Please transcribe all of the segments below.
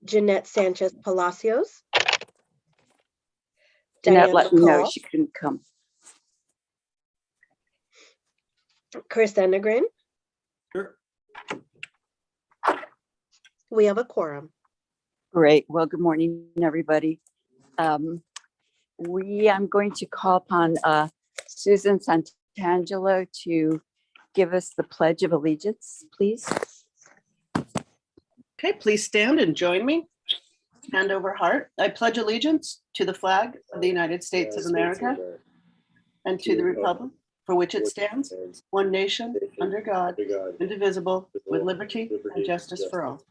Jeanette Sanchez Palacios. Jeanette Diane let me know McCall. she couldn't come. Chris Enegren. Sure. We have a quorum. Great. Well, good morning, everybody. I'm going to call upon Susan Santangelo to give us the Pledge of Allegiance, please. Okay, please stand and join me. Hand over heart. I pledge allegiance to the flag of the United States of America and to the republic for which it stands, one nation, under God, indivisible, with liberty and justice for all.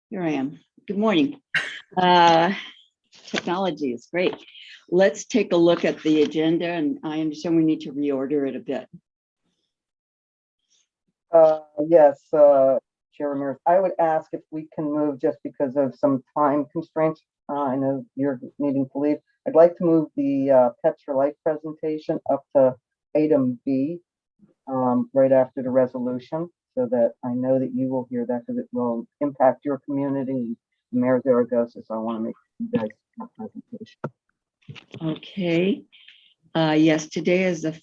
Here I am. Good morning. Technology is great. Let's take a look at the agenda, and I understand we need to reorder it a bit. Yes, Chair Ramirez, I would ask if we can move just because of some time constraints. I know you're needing to leave. I'd like to move the Pets for Life presentation up to item B right after the resolution, so that I know that you will hear that because it will impact your community, Mayor Zaragoza. So I want to make you guys that presentation. Okay. Yes, today is the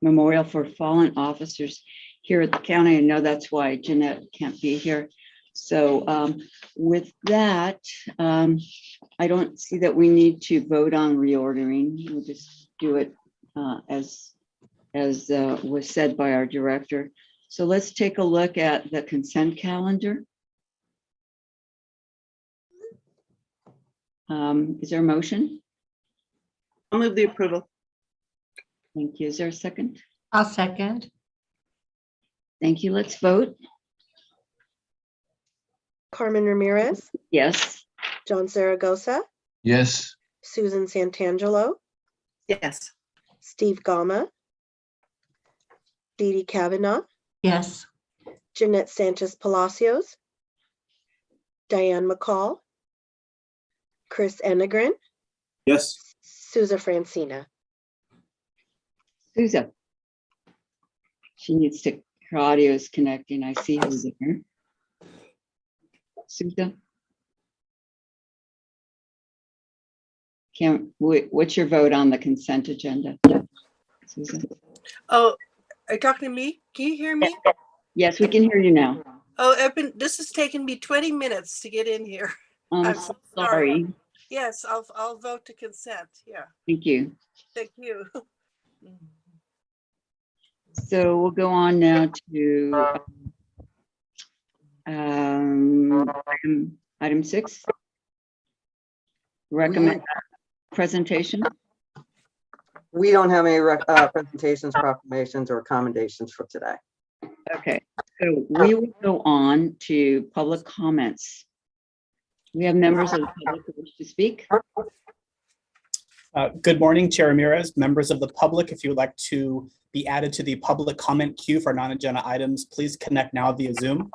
memorial for fallen officers here at the county. I know that's why Jeanette can't be here. So with that, I don't see that we need to vote on reordering. We'll just do it as was said by our director. So let's take a look at the consent calendar. Is there a motion? I'll move the approval. Thank you. Is there a second? I'll second. Thank you. Let's vote. Carmen Ramirez. Yes. John Zaragoza. Yes. Susan Santangelo. Yes. Steve Gama. Dee Dee Kavanaugh. Yes. Jeanette Sanchez Palacios. Diane McCall. Chris Enegren. Yes. Souza Francina. Souza. She needs to, her audio is connecting. I see her there. Souza. What's your vote on the consent agenda? Souza? Oh, are you talking to me? Can you hear me? Yes, we can hear you now. Oh, this has taken me 20 minutes to get in here. I'm so sorry. Yes, I'll vote to consent. Yeah, Thank you. thank you. So we'll go on now to item 6. Recommend presentation. We don't have any presentations, proclamations, or commendations for today. Okay, so we will go on to public comments. We have members of the public who wish to speak. Good morning, Chair Ramirez, members of the public. If you would like to be added to the public comment queue for non-agenda items, please connect now via Zoom.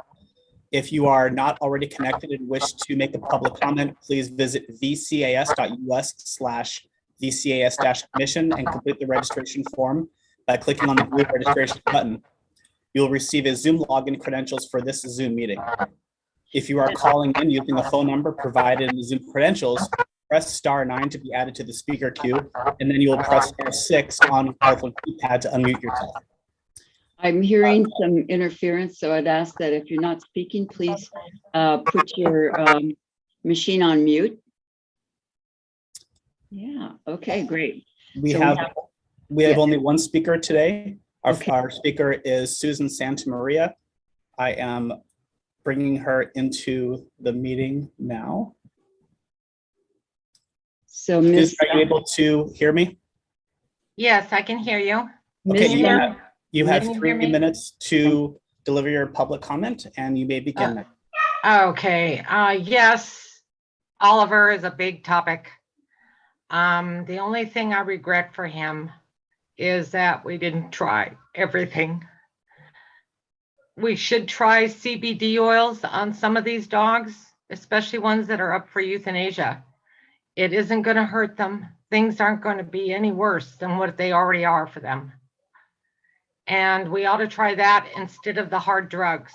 If you are not already connected and wish to make a public comment, please visit vcas.us/VCAS-mission and complete the registration form by clicking on the blue registration button. You'll receive a Zoom login credentials for this Zoom meeting. If you are calling in using a phone number provided in the Zoom credentials, press *9 to be added to the speaker queue, and then you will press *6 on your telephone keypad to unmute yourself. I'm hearing some interference, so I'd ask that if you're not speaking, please put your machine on mute. Yeah, okay, great. We So have only one speaker today. Our speaker is Susan Santamaria. I am bringing her into the meeting now. So Ms. Are you able to hear me? Yes, I can hear you. Okay, Ms. you have Can you 3 hear me? minutes to deliver your public comment, and you may begin. Okay, yes, Oliver is a big topic. The only thing I regret for him is that we didn't try everything. We should try CBD oils on some of these dogs, especially ones that are up for euthanasia. It isn't going to hurt them. things aren't going to be any worse than what they already are for them. And we ought to try that instead of the hard drugs.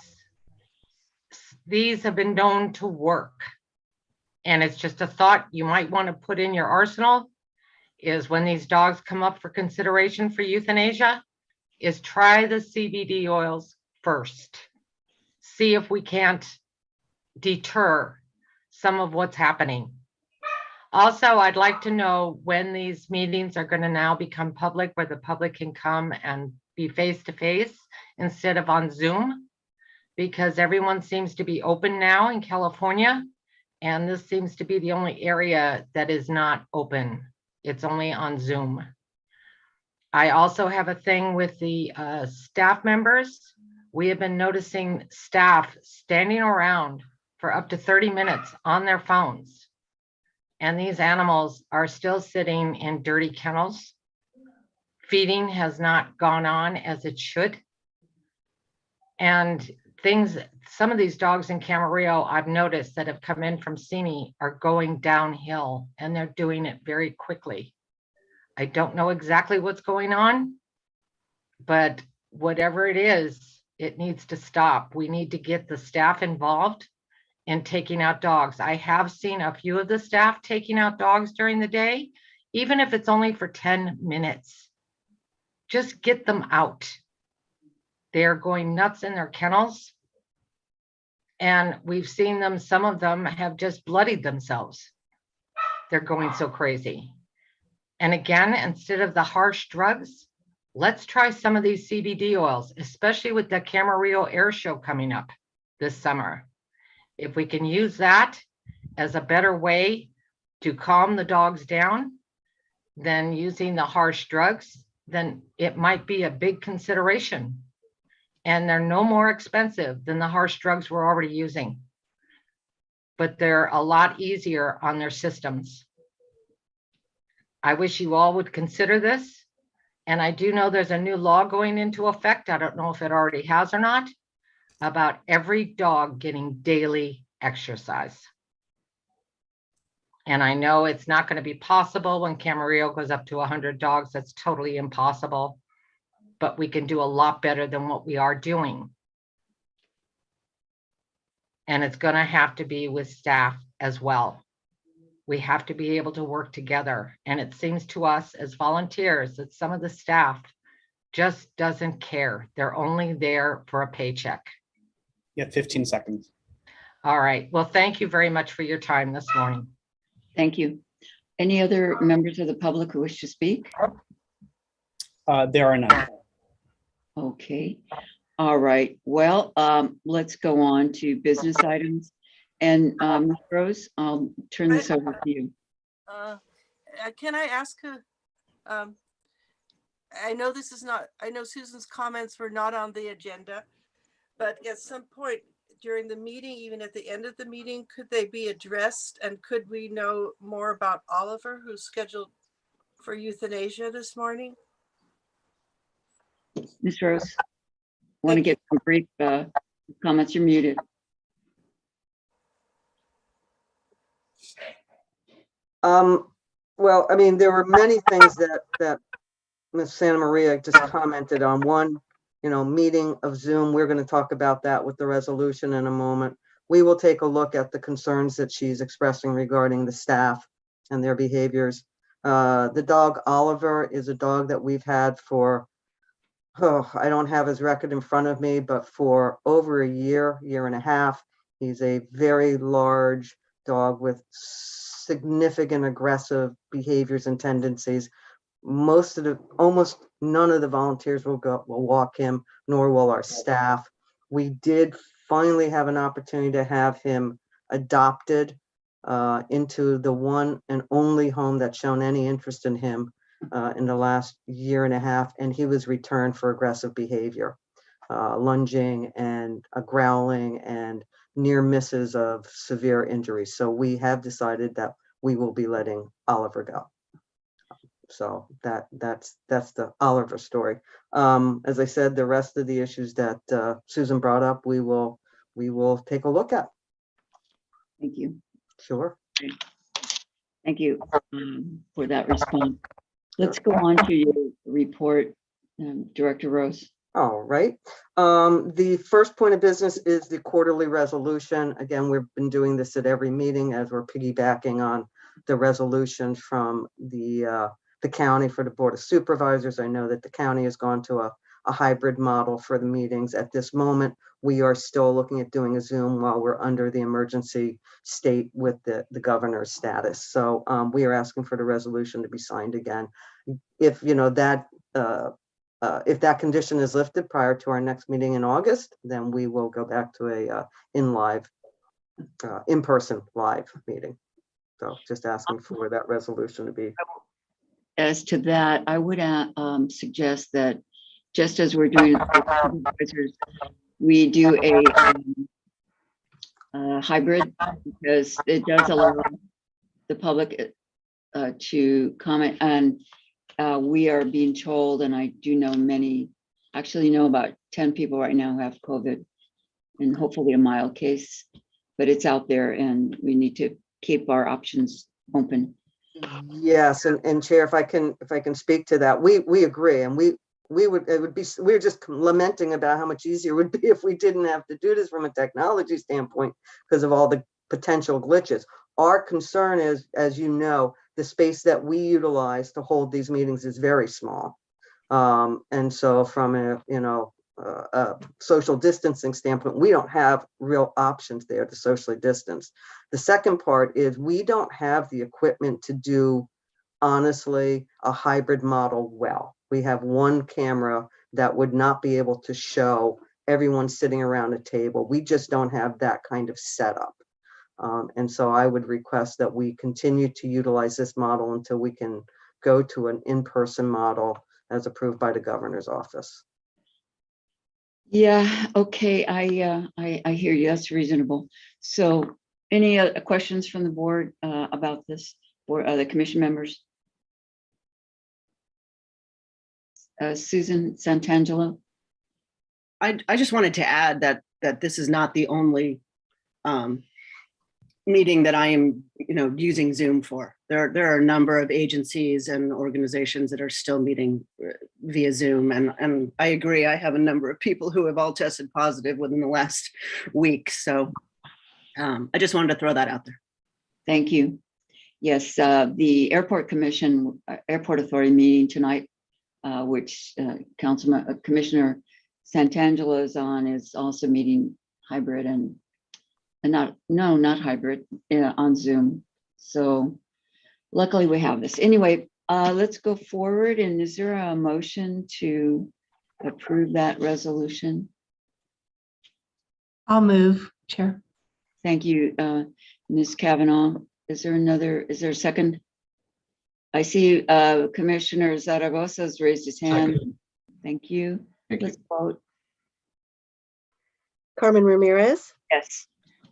These have been known to work. And it's just a thought you might want to put in your arsenal is when these dogs come up for consideration for euthanasia, is try the CBD oils first. See if we can't deter some of what's happening. Also, I'd like to know when these meetings are going to now become public, where the public can come and be face-to-face instead of on Zoom, because everyone seems to be open now in California, and this seems to be the only area that is not open. It's only on Zoom. I also have a thing with the staff members. We have been noticing staff standing around for up to 30 minutes on their phones. And these animals are still sitting in dirty kennels. Feeding has not gone on as it should. And things, some of these dogs in Camarillo, I've noticed that have come in from CINI are going downhill, and they're doing it very quickly. I don't know exactly what's going on, but whatever it is, it needs to stop. We need to get the staff involved in taking out dogs. I have seen a few of the staff taking out dogs during the day, even if it's only for 10 minutes. Just get them out. They're going nuts in their kennels. And we've seen them, some of them have just bloodied themselves. They're going so crazy. And again, instead of the harsh drugs, let's try some of these CBD oils, especially with the Camarillo Air Show coming up this summer. If we can use that as a better way to calm the dogs down than using the harsh drugs, then it might be a big consideration. And they're no more expensive than the harsh drugs we're already using. But they're a lot easier on their systems. I wish you all would consider this. And I do know there's a new law going into effect. I don't know if it already has or not, about every dog getting daily exercise. And I know it's not going to be possible when Camarillo goes up to 100 dogs. That's totally impossible. But we can do a lot better than what we are doing. And it's going to have to be with staff as well. We have to be able to work together. And it seems to us as volunteers that some of the staff just doesn't care. They're only there for a paycheck. You have 15 seconds. All right. Well, thank you very much for your time this morning. Thank you. Any other members of the public who wish to speak? There are none. Okay. All right. Well, let's go on to business items. And Ms. Rose, I'll turn this over to you. Can I ask I know this is not, I know Susan's comments were not on the agenda, but at some point during the meeting, even at the end of the meeting, could they be addressed? And could we know more about Oliver, who's scheduled for euthanasia this morning? Ms. Rose, want to get some brief comments? You're muted. Well, I mean, there were many things that Ms. Santa Maria just commented on. One, meeting of Zoom. We're going to talk about that with the resolution in a moment. We will take a look at the concerns that she's expressing regarding the staff and their behaviors. The dog Oliver is a dog that we've had for, I don't have his record in front of me, but for over a year and a half. He's a very large dog with significant aggressive behaviors and tendencies. Almost none of the volunteers will walk him, nor will our staff. We did finally have an opportunity to have him adopted into the one and only home that's shown any interest in him in the last year and a half, and he was returned for aggressive behavior, lunging and growling and near misses of severe injuries. So we have decided that we will be letting Oliver go. So that's the Oliver story. As I said, the rest of the issues that Susan brought up, we will take a look at. Thank you. Sure. Thank you for that response. Let's go on to your report, Director Rose. All right. The first point of business is the quarterly resolution. Again, we've been doing this at every meeting as we're piggybacking on the resolution from the county for the Board of Supervisors. I know that the county has gone to a hybrid model for the meetings. At this moment, we are still looking at doing a Zoom while we're under the emergency state with the governor's status. So we are asking for the resolution to be signed again. If if that condition is lifted prior to our next meeting in August, then we will go back to a in-person live meeting. So just asking for that resolution to be. As to that, I would suggest that just as we're doing with supervisors, we do a hybrid, because it does allow the public to comment. And we are being told, and I do know many, actually know about 10 people right now who have COVID, and hopefully a mild case, but it's out there and we need to keep our options open. Yes, and Chair, if I can speak to that, we agree, and we're just lamenting about how much easier it would be if we didn't have to do this from a technology standpoint because of all the potential glitches. Our concern is, as you know, the space that we utilize to hold these meetings is very small. And so from a social distancing standpoint, we don't have real options there to socially distance. The second part is we don't have the equipment to do, honestly, a hybrid model well. We have one camera that would not be able to show everyone sitting around a table. We just don't have that kind of setup. And so I would request that we continue to utilize this model until we can go to an in-person model as approved by the governor's office. Yeah, okay, I hear you, that's reasonable. So any other questions from the board about this, or the commission members? Susan Santangelo? I just wanted to add that this is not the only meeting that I am, using Zoom for. There are a number of agencies and organizations that are still meeting via Zoom. And I agree, I have a number of people who have all tested positive within the last week. So I just wanted to throw that out there. Thank you. Yes, the Airport Authority meeting tonight, which Commissioner Santangelo is on, is also meeting hybrid and not hybrid, on Zoom. So luckily we have this. Anyway, let's go forward. And is there a motion to approve that resolution? I'll move, Chair. Thank you, Ms. Kavanaugh. Is there a second? I see Commissioner Zaragoza's raised his hand. Second. Thank you. Let's vote. Carmen Ramirez, Yes.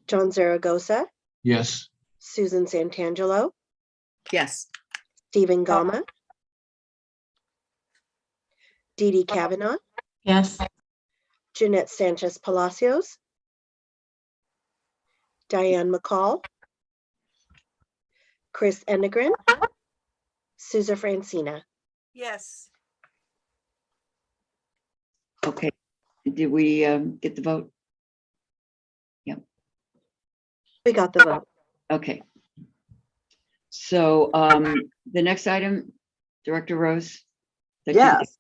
John Zaragoza, Yes. Susan Santangelo, Yes. Stephen Gama, Dee Dee Kavanaugh, Yes. Jeanette Sanchez Palacios, Diane McCall, Chris Enegren, Souza Francina. Yes. Okay. Did we get the vote? We got the vote. Okay. So the next item, Director Rose. that you- Yes.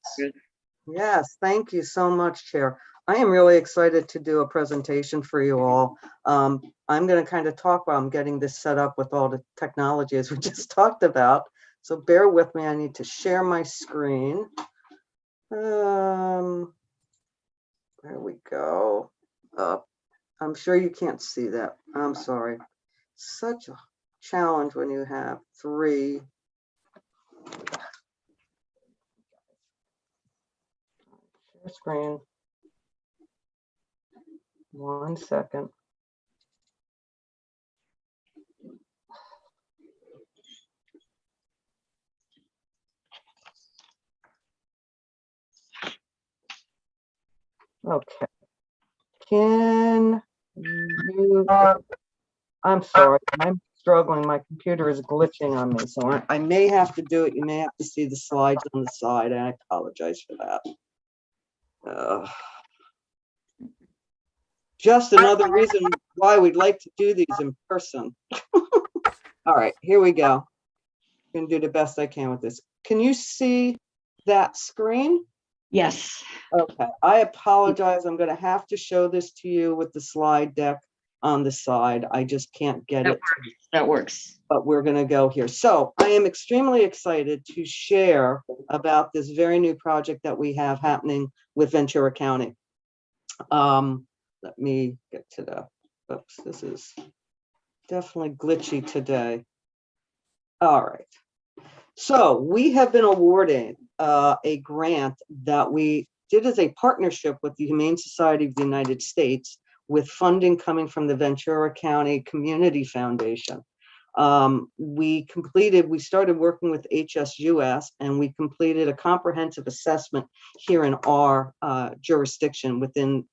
Yes, thank you so much, Chair. I am really excited to do a presentation for you all. I'm going to kind of talk while I'm getting this set up with all the technology as we just talked about. So bear with me. I need to share my screen. There we go. I'm sure you can't see that. I'm sorry. Such a challenge when you have three. Share screen. 1 second. Okay. Can you, I'm sorry, my struggling. My computer is glitching on me, so I may have to do it. You may have to see the slides on the side, and I apologize for that. Just another reason why we'd like to do these in person. All right, here we go. I'm gonna do the best I can with this. Can you see that screen? Yes. Okay, I apologize. I'm gonna have to show this to you with the slide deck on the side. I just can't get it. That works. But we're gonna go here. So I am extremely excited to share about this very new project that we have happening with Ventura County. Let me get to the, oops, this is definitely glitchy today. All right. So we have been awarded a grant that we did as a partnership with the Humane Society of the United States, with funding coming from the Ventura County Community Foundation. We started working with HSUS, and we completed a comprehensive assessment here in our jurisdiction within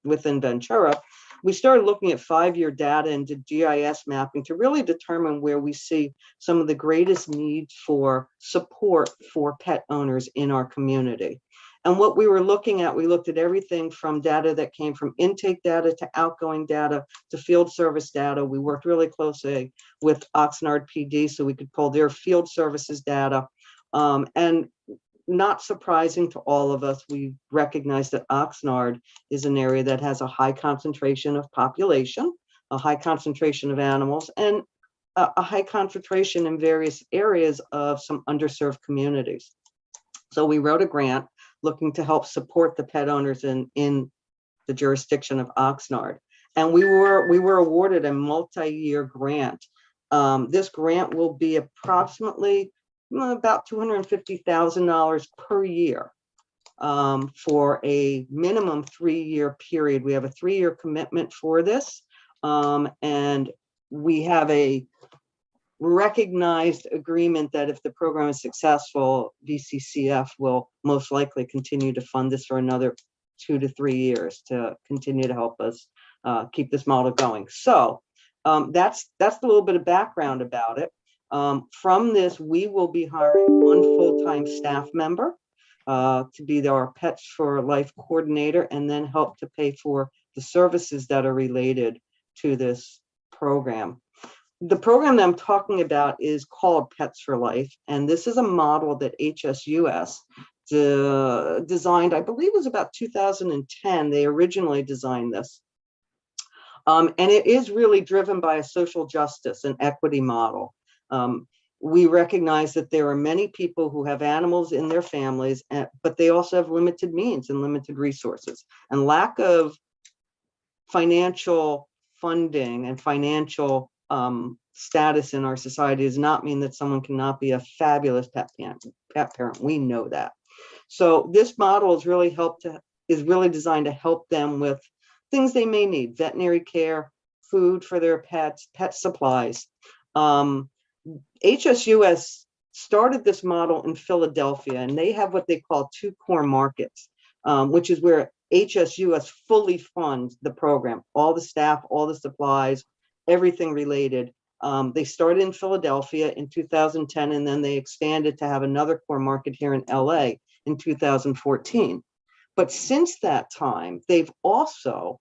Ventura. We started looking at 5-year data and did GIS mapping to really determine where we see some of the greatest needs for support for pet owners in our community. And what we were looking at, we looked at everything from data that came from intake data to outgoing data to field service data. We worked really closely with Oxnard PD so we could pull their field services data. And not surprising to all of us, we recognize that Oxnard is an area that has a high concentration of population, a high concentration of animals, and a high concentration in various areas of some underserved communities. So we wrote a grant looking to help support the pet owners in the jurisdiction of Oxnard. And we were awarded a multi-year grant. This grant will be approximately about $250,000 per year for a minimum 3-year period. We have a 3-year commitment for this. And we have a recognized agreement that if the program is successful, VCCF will most likely continue to fund this for another 2 to 3 years to continue to help us keep this model going. So that's a little bit of background about it. From this, we will be hiring 1 full-time staff member to be our Pets for Life coordinator, and then help to pay for the services that are related to this program. The program that I'm talking about is called Pets for Life, and this is a model that HSUS designed, I believe it was about 2010. They originally designed this. And it is really driven by a social justice and equity model. We recognize that there are many people who have animals in their families, but they also have limited means and limited resources. And lack of financial funding and financial status in our society does not mean that someone cannot be a fabulous pet parent. We know that. So this model is really designed to help them with things they may need: veterinary care, food for their pets, pet supplies. HSUS started this model in Philadelphia, and they have what they call 2 core markets, which is where HSUS fully funds the program, all the staff, all the supplies, everything related. They started in Philadelphia in 2010, and then they expanded to have another core market here in LA in 2014. But since that time, they've also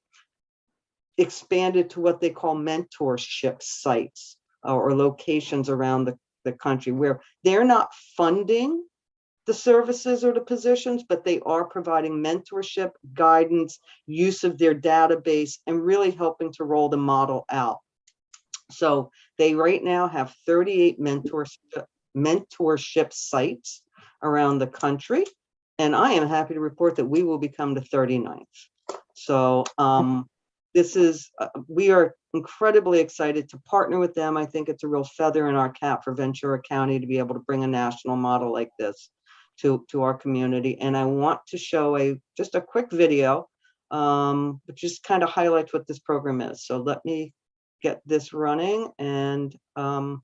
expanded to what they call mentorship sites or locations around the country, where they're not funding the services or the positions, but they are providing mentorship, guidance, use of their database, and really helping to roll the model out. So they right now have 38 mentorship sites around the country, and I am happy to report that we will become the 39th. So we are incredibly excited to partner with them. I think it's a real feather in our cap for Ventura County to be able to bring a national model like this to our community. And I want to show just a quick video, which just kind of highlights what this program is. So let me get this running, and I'm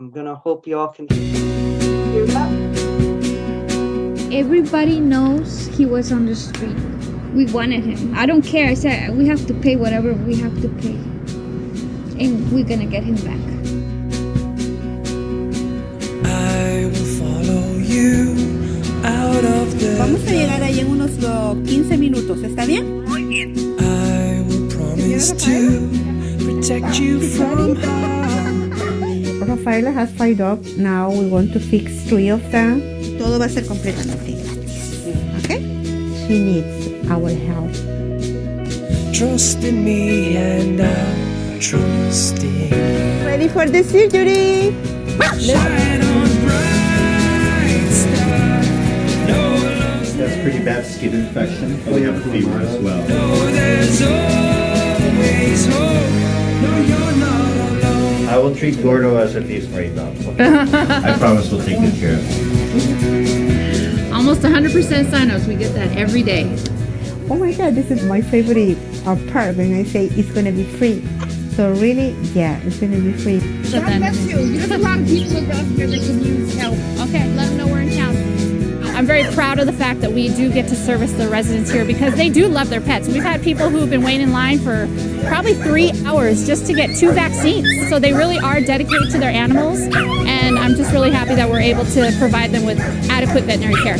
gonna hope you all can hear that. Everybody knows he was on the street. We wanted him. I don't care. I said we have to pay whatever we have to pay. and we're gonna get him back. I will follow you out of the Vamos a llegar ahí en unos 15 minutos, ¿está bien? Muy bien. I will promise to protect you from harm. Rafaela has 5 dogs. Now we want to fix 3 of them. Todo va a ser completamente gratis. Okay? She needs our help. Trust in me and I'll trust in you. Ready for the surgery? Shine on bright star. No love, That's pretty bad skin infection. We have a fever as well. no, there's always hope. No, you're not alone. I will treat Gordo as if he's my dog. I promise we'll take good care of him. Almost 100% signups. We get that every day. Oh my God, this is my favorite part when I say it's gonna be free. So really, yeah, it's gonna be free. God bless you. There's a lot of people around here that can use help. Okay, let them know we're in town. I'm very proud of the fact that we do get to service the residents here because they do love their pets. We've had people who have been waiting in line for probably 3 hours just to get 2 vaccines. So they really are dedicated to their animals, and I'm just really happy that we're able to provide them with adequate veterinary care.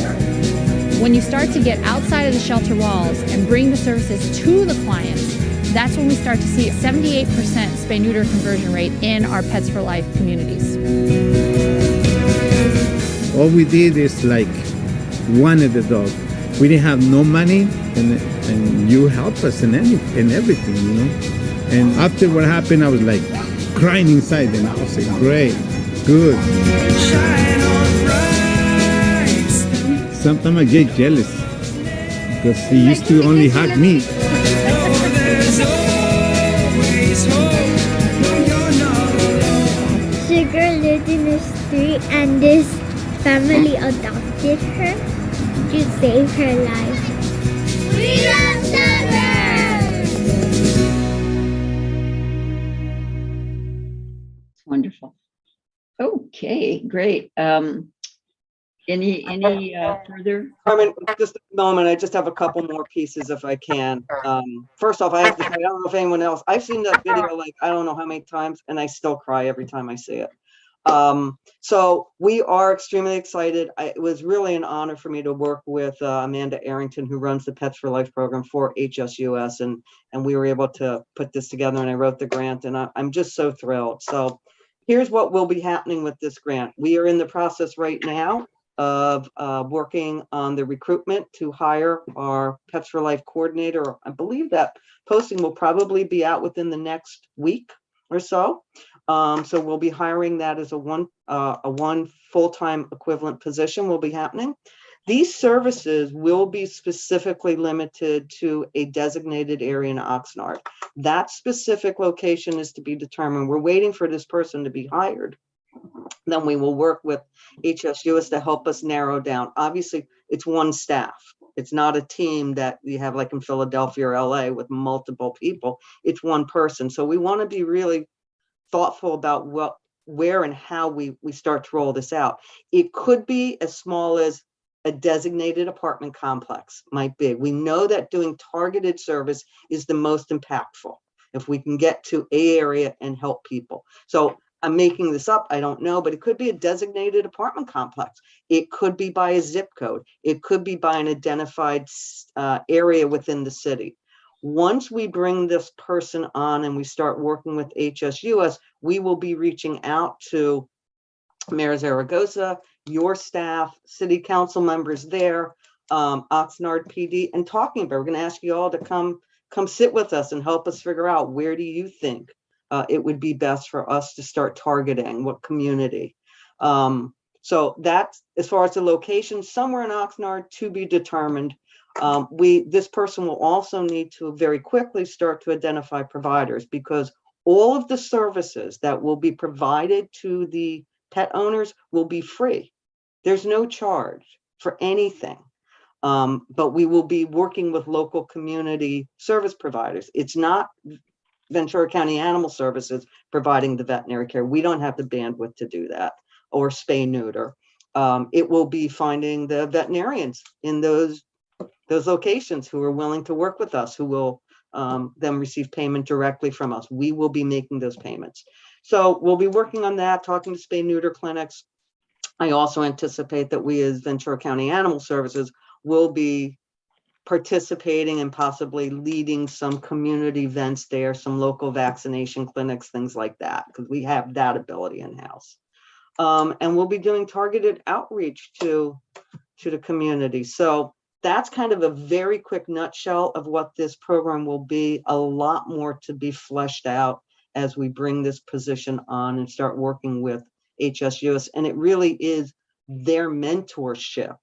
When you start to get outside of the shelter walls and bring the services to the clients, that's when we start to see a 78% spay-neuter conversion rate in our Pets for Life communities. All we did is like wanted the dog. We didn't have no money, and you help us in everything, you know. And after what happened, I was like crying inside, and I was like, great, good. Shine on bright star. Sometimes I get jealous because he used to only hug me. No, there's always hope. No, you're not alone. Sugar lived in the street, and this family adopted her to save her life. We love Sugar! Wonderful. Okay, great. Any further? Carmen, just a moment. I just have a couple more pieces if I can. First off, I have to say, I don't know if anyone else, I've seen that video like, I don't know how many times, and I still cry every time I see it. So we are extremely excited. It was really an honor for me to work with Amanda Arrington, who runs the Pets for Life program for HSUS, and we were able to put this together, and I wrote the grant, and I'm just so thrilled. So here's what will be happening with this grant. We are in the process right now of working on the recruitment to hire our Pets for Life coordinator. I believe that posting will probably be out within the next week or so. So we'll be hiring that as a one full-time equivalent position will be happening. These services will be specifically limited to a designated area in Oxnard. That specific location is to be determined. We're waiting for this person to be hired. Then we will work with HSUS to help us narrow down. Obviously, it's one staff. It's not a team that you have like in Philadelphia or LA with multiple people. It's one person. So we want to be really thoughtful about where and how we start to roll this out. It could be as small as a designated apartment complex might be. We know that doing targeted service is the most impactful if we can get to an area and help people. So I'm making this up, I don't know, but it could be a designated apartment complex. It could be by a zip code. It could be by an identified area within the city. Once we bring this person on and we start working with HSUS, we will be reaching out to Mayor Zaragoza, your staff, city council members there, Oxnard PD, and talking about, we're going to ask you all to come sit with us and help us figure out where do you think it would be best for us to start targeting, what community. So that's as far as the location, somewhere in Oxnard to be determined. This person will also need to very quickly start to identify providers, because all of the services that will be provided to the pet owners will be free. There's no charge for anything. But we will be working with local community service providers. It's not Ventura County Animal Services providing the veterinary care. We don't have the bandwidth to do that, or spay neuter. It will be finding the veterinarians in those locations who are willing to work with us, who will them receive payment directly from us. We will be making those payments. So we'll be working on that, talking to spay neuter clinics. I also anticipate that we as Ventura County Animal Services will be participating and possibly leading some community events there, some local vaccination clinics, things like that, because we have that ability in-house. And we'll be doing targeted outreach to the community. So that's kind of a very quick nutshell of what this program will be. A lot more to be fleshed out as we bring this position on and start working with HSUS. And it really is their mentorship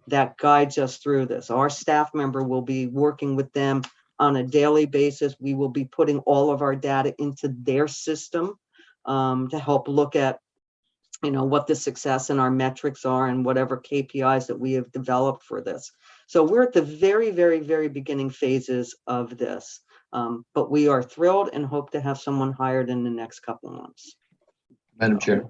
that guides us through this. Our staff member will be working with them on a daily basis. We will be putting all of our data into their system to help look at, what the success and our metrics are and whatever KPIs that we have developed for this. So we're at the very, very, very beginning phases of this, but we are thrilled and hope to have someone hired in the next couple of months. Madam Chair.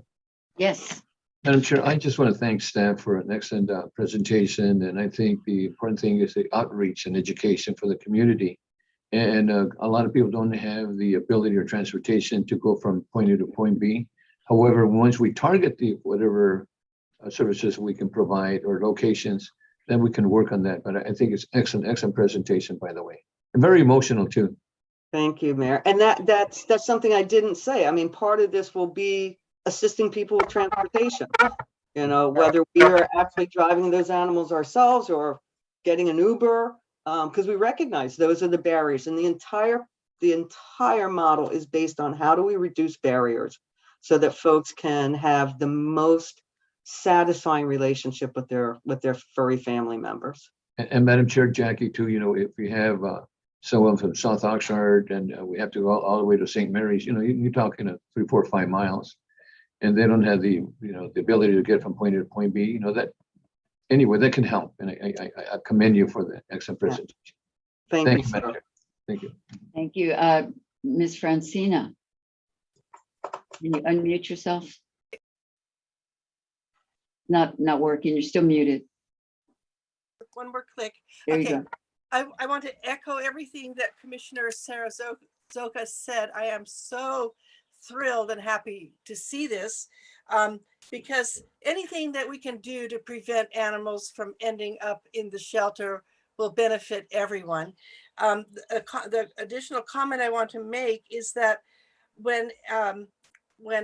Yes. Madam Chair, I just want to thank staff for an excellent presentation. And I think the important thing is the outreach and education for the community. And a lot of people don't have the ability or transportation to go from point A to point B. However, once we target the whatever services we can provide or locations, then we can work on that. But I think it's excellent presentation, by the way. And very emotional too. Thank you, Mayor. And that's something I didn't say. I mean, part of this will be assisting people with transportation, whether we are actually driving those animals ourselves or getting an Uber, because we recognize those are the barriers. And the entire model is based on how do we reduce barriers so that folks can have the most satisfying relationship with their furry family members. And Madam Chair, Jackie, too, if we have someone from South Oxnard and we have to go all the way to St. Mary's, you're talking 3, 4, 5 miles, and they don't have the the ability to get from point A to point B. That anyway, that can help. And I commend you for the excellent presentation. Thank you, Madam Chair. Thank you. Thank you. Ms. Francina, can you unmute yourself? Not working. You're still muted. One more click. There Okay. you go. I want to echo everything that Commissioner Sarah Zoka said. I am so thrilled and happy to see this because anything that we can do to prevent animals from ending up in the shelter will benefit everyone. The additional comment I want to make is that when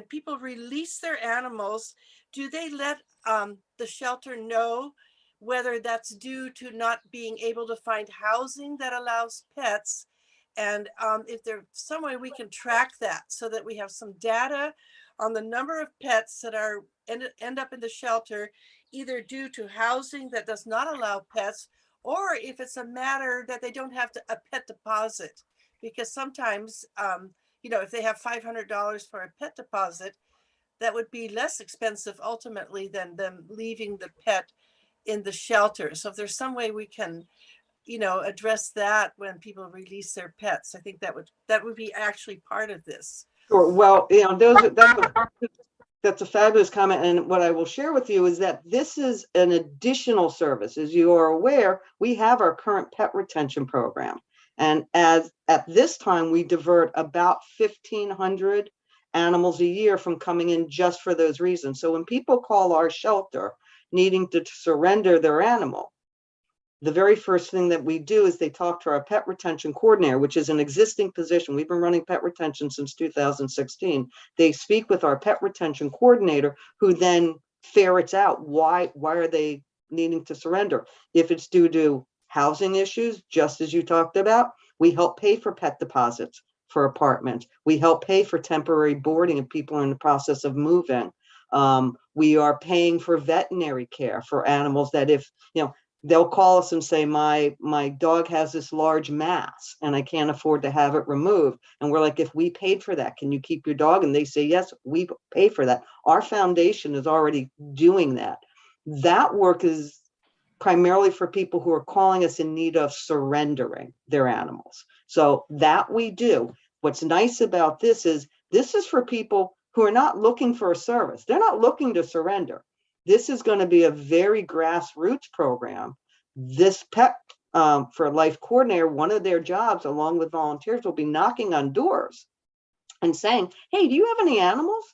people release their animals, do they let the shelter know whether that's due to not being able to find housing that allows pets? And if there's some way we can track that so that we have some data on the number of pets that are end up in the shelter, either due to housing that does not allow pets, or if it's a matter that they don't have a pet deposit. Because sometimes, if they have $500 for a pet deposit, that would be less expensive ultimately than them leaving the pet in the shelter. So if there's some way we can, address that when people release their pets, I think that would be actually part of this. Sure. Well, that's a fabulous comment. And what I will share with you is that this is an additional service. As you are aware, we have our current pet retention program. And at this time, we divert about 1,500 animals a year from coming in just for those reasons. So when people call our shelter needing to surrender their animal, the very first thing that we do is they talk to our pet retention coordinator, which is an existing position. We've been running pet retention since 2016. They speak with our pet retention coordinator, who then ferrets out why are they needing to surrender. If it's due to housing issues, just as you talked about, we help pay for pet deposits for apartments. We help pay for temporary boarding if people are in the process of moving. We are paying for veterinary care for animals that if, they'll call us and say, my dog has this large mass and I can't afford to have it removed. And we're like, if we paid for that, can you keep your dog? And they say, yes, we pay for that. Our foundation is already doing that. That work is primarily for people who are calling us in need of surrendering their animals. So that we do. What's nice about this is for people who are not looking for a service. They're not looking to surrender. This is going to be a very grassroots program. This pet for a life coordinator, one of their jobs, along with volunteers, will be knocking on doors and saying, hey, do you have any animals?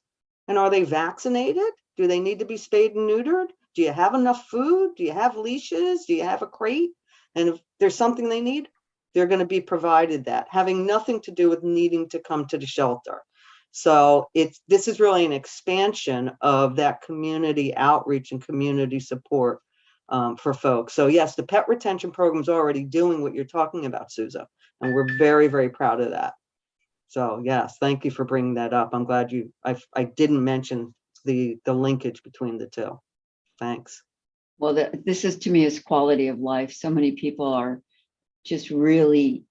And are they vaccinated? Do they need to be spayed and neutered? Do you have enough food? Do you have leashes? Do you have a crate? And if there's something they need, they're going to be provided that, having nothing to do with needing to come to the shelter. So this is really an expansion of that community outreach and community support for folks. So yes, the pet retention program is already doing what you're talking about, Susan, and we're very, very proud of that. So yes, thank you for bringing that up. I'm glad I didn't mention the linkage between the two. Thanks. Well, this is to me is quality of life. So many people are just really,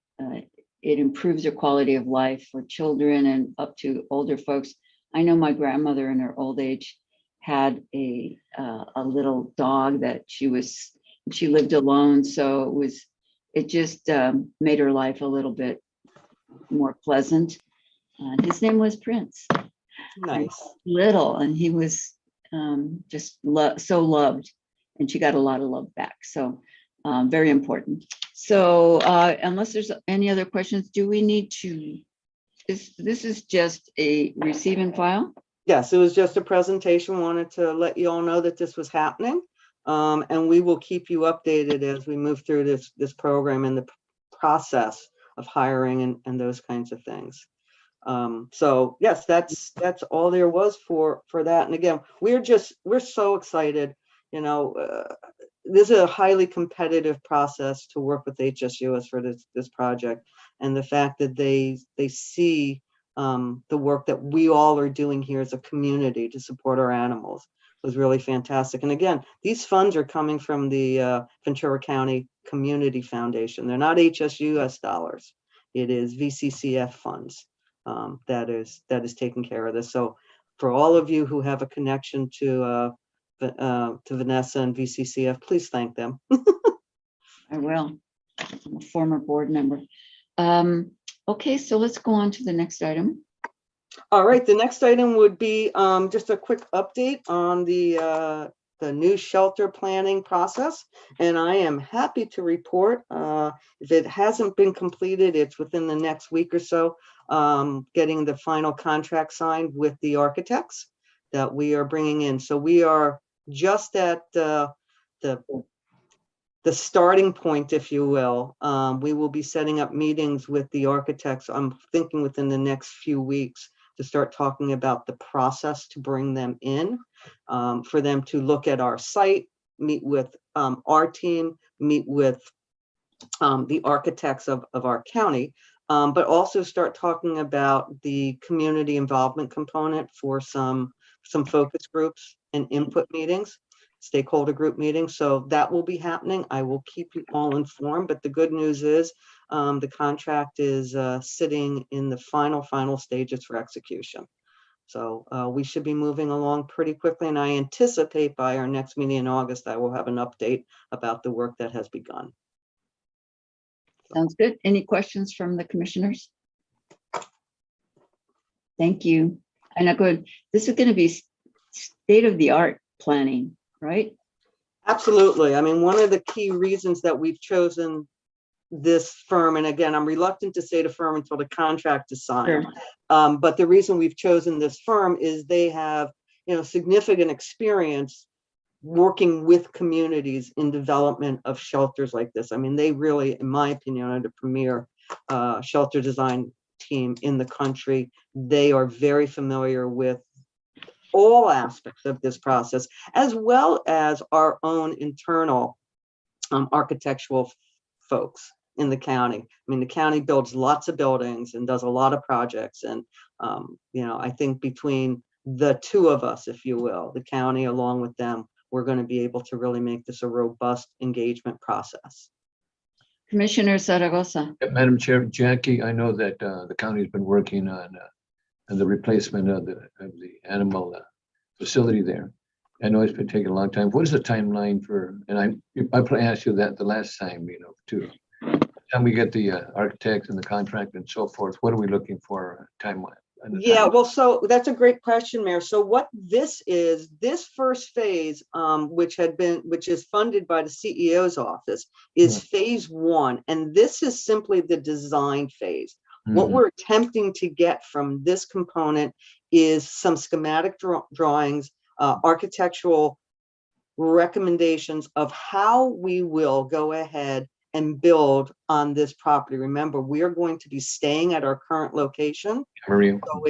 it improves their quality of life for children and up to older folks. I know my grandmother in her old age had a little dog that she lived alone. So it just made her life a little bit more pleasant. His name was Prince. Nice. Little, and he was just so loved, and she got a lot of love back. So very important. So unless there's any other questions, do we need to, this is just a receive and file? Yes, it was just a presentation. Wanted to let you all know that this was happening. And we will keep you updated as we move through this program and the process of hiring and those kinds of things. So yes, that's all there was for that. And again, we're so excited. You know, this is a highly competitive process to work with HSUS for this project, and the fact that they see the work that we all are doing here as a community to support our animals was really fantastic. And again, these funds are coming from the Ventura County Community Foundation. They're not HSUS dollars. It is VCCF funds that is taking care of this. So for all of you who have a connection to Vanessa and VCCF, please thank them. I will. I'm a former board member. Okay, so let's go on to the next item. All right, the next item would be just a quick update on the new shelter planning process. And I am happy to report, if it hasn't been completed, it's within the next week or so, getting the final contract signed with the architects that we are bringing in. So we are just at the starting point, if you will. We will be setting up meetings with the architects, I'm thinking within the next few weeks, to start talking about the process to bring them in, for them to look at our site, meet with our team, meet with the architects of our county, but also start talking about the community involvement component for some focus groups and input meetings, stakeholder group meetings. So that will be happening. I will keep you all informed, but the good news is the contract is sitting in the final stages for execution. So we should be moving along pretty quickly, and I anticipate by our next meeting in August, I will have an update about the work that has begun. Sounds good. Any questions from the commissioners? Thank you. And this is going to be state-of-the-art planning, right? Absolutely. I mean, one of the key reasons that we've chosen this firm, and again, I'm reluctant to say the firm until the contract is signed, sure. But the reason we've chosen this firm is they have, significant experience working with communities in development of shelters like this. I mean, they really, in my opinion, are the premier shelter design team in the country. They are very familiar with all aspects of this process, as well as our own internal architectural folks in the county. I mean, the county builds lots of buildings and does a lot of projects. And, I think between the two of us, if you will, the county along with them, we're going to be able to really make this a robust engagement process. Commissioner Zaragoza. Madam Chair, Jackie, I know that the county has been working on the replacement of the animal facility there. I know it's been taking a long time. What is the timeline for, and I probably asked you that the last time, too. By the time we get the architect and the contract and so forth, what are we looking for time-wise? Yeah, well, so that's a great question, Mayor. So what this is, this first phase, which is funded by the CEO's office, is phase one. And this is simply the design phase. What we're attempting to get from this component is some schematic drawings, architectural recommendations of how we will go ahead and build on this property. Remember, we are going to be staying at our current location. So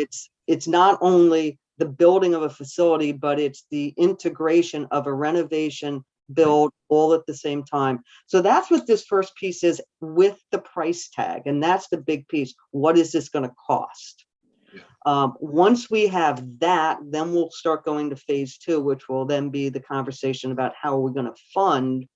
it's not only the building of a facility, but it's the integration of a renovation build all at the same time. So that's what this first piece is with the price tag. And that's the big piece. What is this going to cost? Once we have that, then we'll start going to phase two, which will then be the conversation about how are we going to fund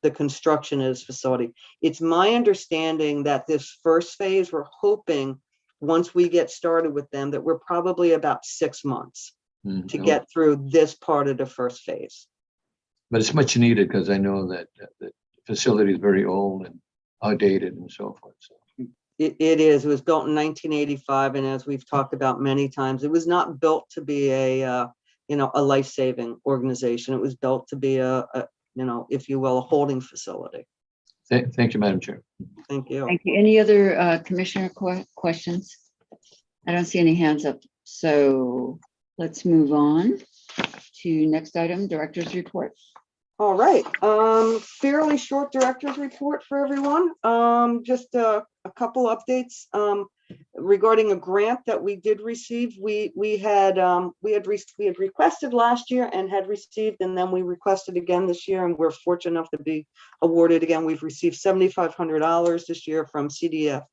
the construction of this facility. It's my understanding that this first phase, we're hoping once we get started with them, that we're probably about 6 months to get through this part of the first phase. But it's much needed because I know that the facility is very old and outdated and so forth. So. It is. It was built in 1985, and as we've talked about many times, it was not built to be a life-saving organization. It was built to be a if you will, a holding facility. Thank you, Madam Chair. Thank you. Thank you. Any other commissioner questions? I don't see any hands up. So let's move on to next item, director's report. All right. Fairly short director's report for everyone. Just a couple updates regarding a grant that we did receive. We had requested last year and had received, and then we requested again this year, and we're fortunate enough to be awarded again. We've received $7,500 this year from CDFA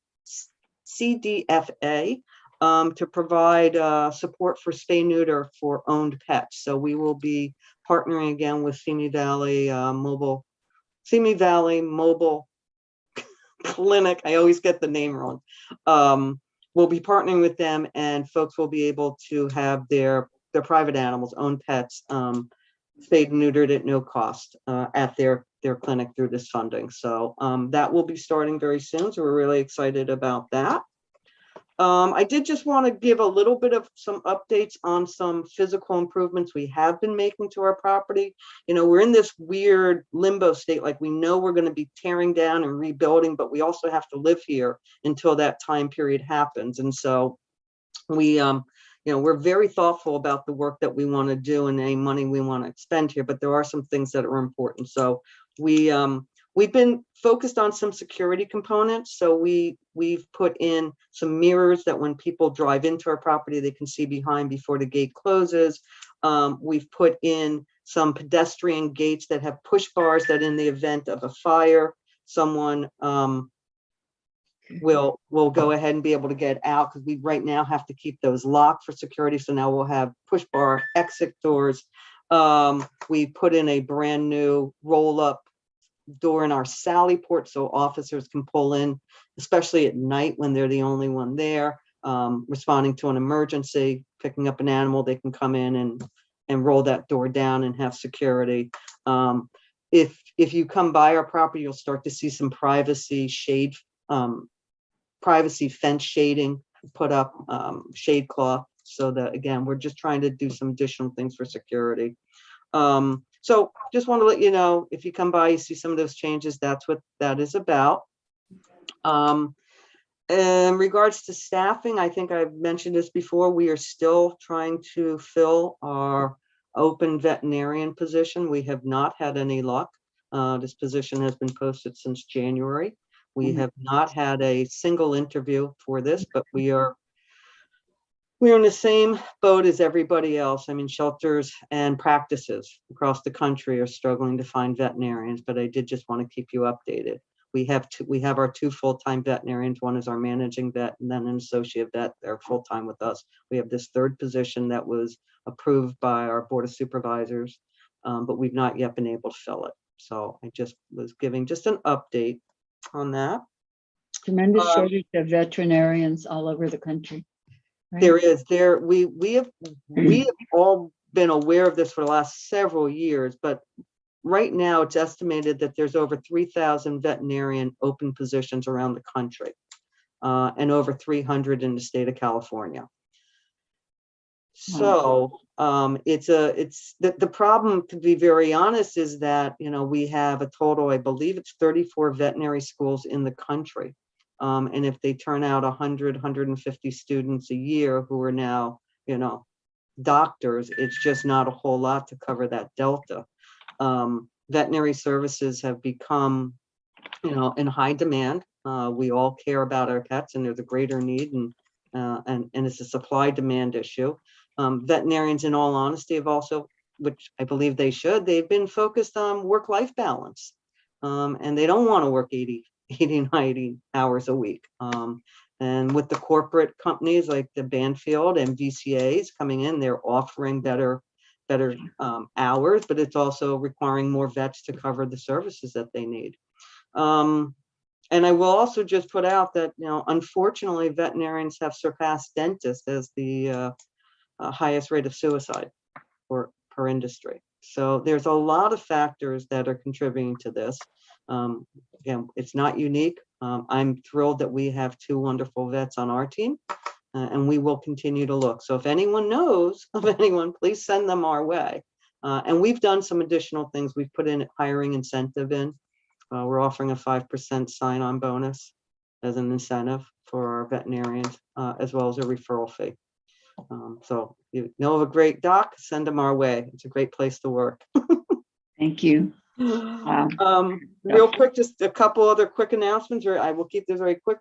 to provide support for spay neuter for owned pets. So we will be partnering again with Simi Valley Mobile Clinic. I always get the name wrong. We'll be partnering with them, and folks will be able to have their private animals, owned pets, spayed and neutered at no cost at their clinic through this funding. So that will be starting very soon. So we're really excited about that. I did just want to give a little bit of some updates on some physical improvements we have been making to our property. We're in this weird limbo state, like we know we're going to be tearing down and rebuilding, but we also have to live here until that time period happens. And so we, we're very thoughtful about the work that we want to do and any money we want to expend here, but there are some things that are important. So we've been focused on some security components. So we've put in some mirrors that when people drive into our property, they can see behind before the gate closes. We've put in some pedestrian gates that have push bars that in the event of a fire, someone will go ahead and be able to get out, because we right now have to keep those locked for security. So now we'll have push bar exit doors. We put in a brand new roll up door in our Sally port so officers can pull in, especially at night when they're the only one there, responding to an emergency, picking up an animal. They can come in and roll that door down and have security. If you come by our property, you'll start to see some privacy fence shading put up, shade cloth, so that again, we're just trying to do some additional things for security. So just want to let you know, if you come by, you see some of those changes, that's what that is about. In regards to staffing, I think I've mentioned this before, we are still trying to fill our open veterinarian position. We have not had any luck. This position has been posted since January. We have not had a single interview for this, but we're in the same boat as everybody else. I mean, shelters and practices across the country are struggling to find veterinarians, but I did just want to keep you updated. We have our 2 full-time veterinarians. One is our managing vet, and then an associate vet. They're full-time with us. We have this 3rd position that was approved by our Board of Supervisors, but we've not yet been able to fill it. So I just was giving just an update on that. Tremendous shortage of veterinarians all over the country. Right? We have all been aware of this for the last several years, but right now it's estimated that there's over 3,000 veterinarian open positions around the country, and over 300 in the state of California. So it's the problem, to be very honest, is that, you know, we have a total, I believe it's 34 veterinary schools in the country. And if they turn out 100, 150 students a year who are now, you know, doctors, it's just not a whole lot to cover that delta. Veterinary services have become, you know, in high demand. We all care about our pets, and there's a greater need, and it's a supply demand issue. Veterinarians, in all honesty, have also, which I believe they should, they've been focused on work-life balance. And they don't want to work 80, 90 hours a week. And with the corporate companies like the Banfield and VCAs coming in, they're offering better hours, but it's also requiring more vets to cover the services that they need. And I will also just put out that, you know, unfortunately, veterinarians have surpassed dentists as the highest rate of suicide per industry. So there's a lot of factors that are contributing to this. Again, it's not unique. I'm thrilled that we have 2 wonderful vets on our team, and we will continue to look. So if anyone knows of anyone, please send them our way. And we've done some additional things. We've put in hiring incentive in. We're offering a 5% sign-on bonus as an incentive for our veterinarians, as well as a referral fee. So if you know of a great doc, send them our way. It's a great place to work. Thank you. Wow. Real quick, just a couple other quick announcements, or I will keep this very quick.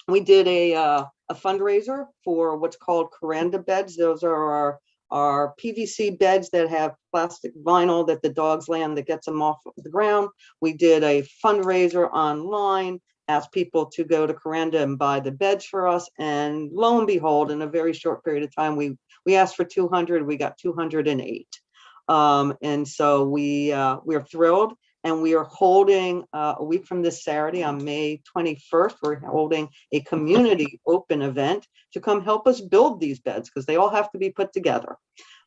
We did a fundraiser for what's called Coranda beds. Those are our PVC beds that have plastic vinyl that the dogs lay on that gets them off of the ground. We did a fundraiser online, asked people to go to Coranda and buy the beds for us. And lo and behold, in a very short period of time, we asked for 200, we got 208. And so we're thrilled, and we are holding a week from this Saturday on May 21st, we're holding a community open event to come help us build these beds, because they all have to be put together.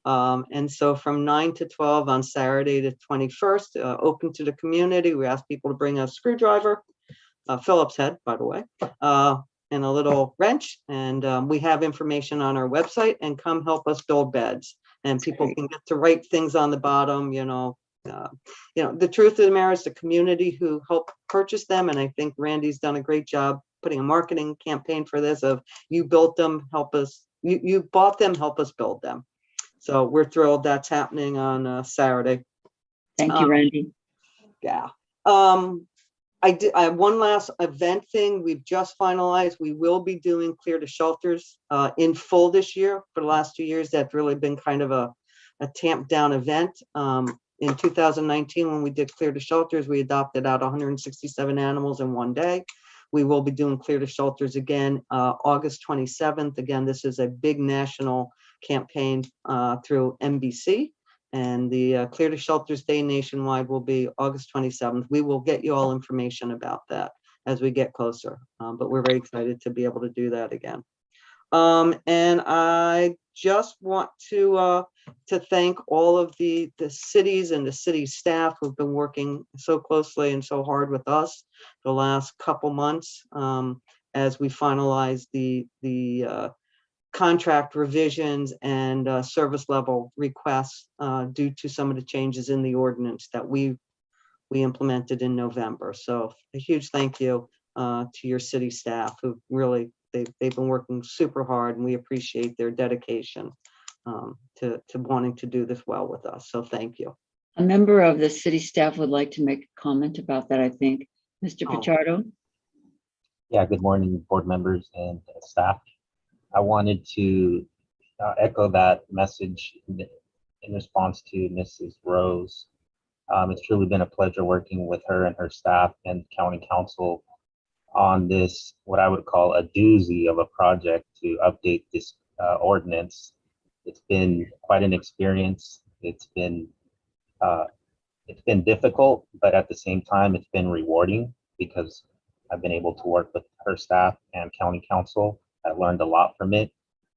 And so from 9 to 12 on Saturday the 21st, open to the community. We ask people to bring a screwdriver, Phillips head, by the way, and a little wrench. And we have information on our website, and come help us build beds. And people can get to write things on the bottom, you know. The truth of the matter is the community who helped purchase them. And I think Randy's done a great job putting a marketing campaign for this of, you built them, help us, you bought them, help us build them. So we're thrilled that's happening on Saturday. Thank you, Randy. Yeah. I have one last event thing we've just finalized. We will be doing Clear to Shelters in full this year. For the last 2 years, that's really been kind of a tamped down event. In 2019, when we did Clear to Shelters, we adopted out 167 animals in one day. We will be doing Clear to Shelters again August 27th. Again, this is a big national campaign through NBC. And the Clear to Shelters Day nationwide will be August 27th. We will get you all information about that as we get closer. But we're very excited to be able to do that again. And I just want to thank all of the cities and the city staff who've been working so closely and so hard with us the last couple months as we finalize the contract revisions and service level requests due to some of the changes in the ordinance that we implemented in November. So a huge thank you to your city staff who really, they've been working super hard, and we appreciate their dedication to wanting to do this well with us. So thank you. A member of the city staff would like to make a comment about that, I think. Mr. Pichardo? Yeah, good morning, board members and staff. I wanted to echo that message in response to Mrs. Rose. It's truly been a pleasure working with her and her staff and county council on this, what I would call a doozy of a project to update this ordinance. It's been quite an experience. It's been difficult, but at the same time, it's been rewarding because I've been able to work with her staff and county council. I learned a lot from it.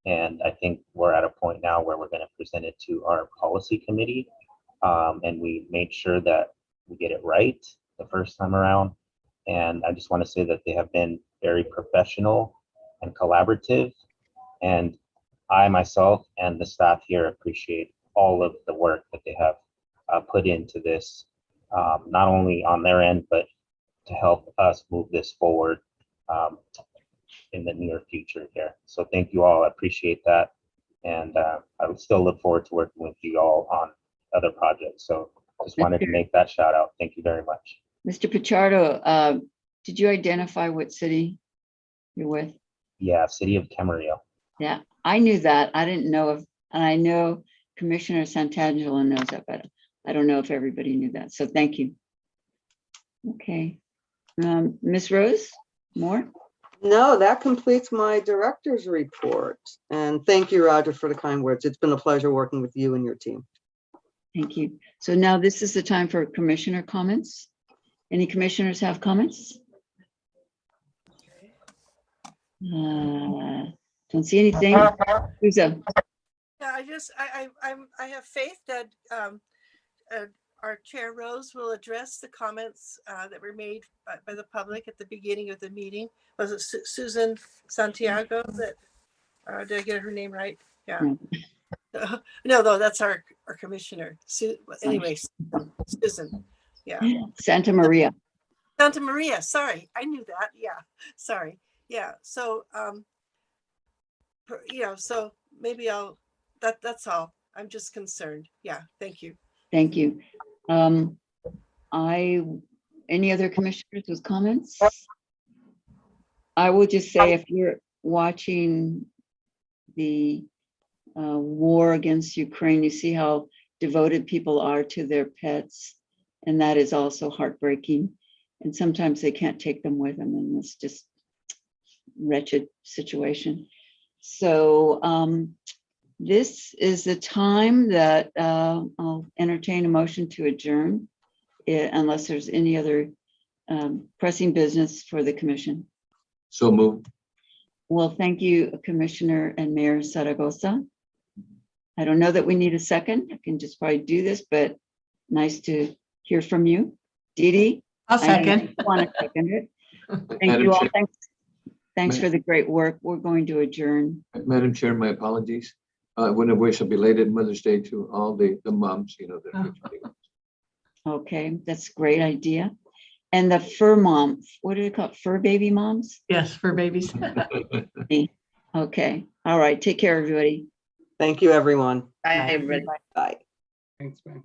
And I think we're at a point now where we're going to present it to our policy committee. And we made sure that we get it right the first time around. And I just want to say that they have been very professional and collaborative. And I myself and the staff here appreciate all of the work that they have put into this, not only on their end, but to help us move this forward in the near future here. So thank you all. I appreciate that. And I would still look forward to working with you all on other projects. So just wanted to make that shout out. Thank you very much. Mr. Pichardo, did you identify what city you're with? Yeah, City of Camarillo. Yeah, I knew that. I didn't know if, and I know Commissioner Santangelo knows that, but I don't know if everybody knew that. So thank you. Okay. Ms. Rose, more? No, that completes my director's report. And thank you, Roger, for the kind words. It's been a pleasure working with you and your team. Thank you. So now this is the time for commissioner comments. Any commissioners have comments? Don't see anything. Who's up? Yeah, I have faith that our Chair Rose will address the comments that were made by the public at the beginning of the meeting. Was it Susan Santiago that, did I get her name right? Yeah. No, though, that's our commissioner. Anyway, Susan, yeah. Santa Maria. Santa Maria, sorry, I knew that, yeah, sorry. Yeah, so, so maybe that's all. I'm just concerned. Yeah, thank you. Thank you. Any other commissioners with comments? I will just say, if you're watching the war against Ukraine, you see how devoted people are to their pets, and that is also heartbreaking. And sometimes they can't take them with them, and it's just wretched situation. So this is the time that I'll entertain a motion to adjourn, unless there's any other pressing business for the commission. So moved. Well, thank you, Commissioner and Mayor Zaragoza. I don't know that we need a second. I can just probably do this, but nice to hear from you. Dee Dee? I'll second. I want to second it. Thank you all. Thanks for the great work. We're going to adjourn. Madam Chair, my apologies. I want to wish a belated Mother's Day to all the moms, Okay, that's a great idea. And the fur mom, what do you call it? Fur baby moms? Yes, fur babies. Okay. All right. Take care, everybody. Thank you, everyone. Bye, everybody. Bye. Thanks, man.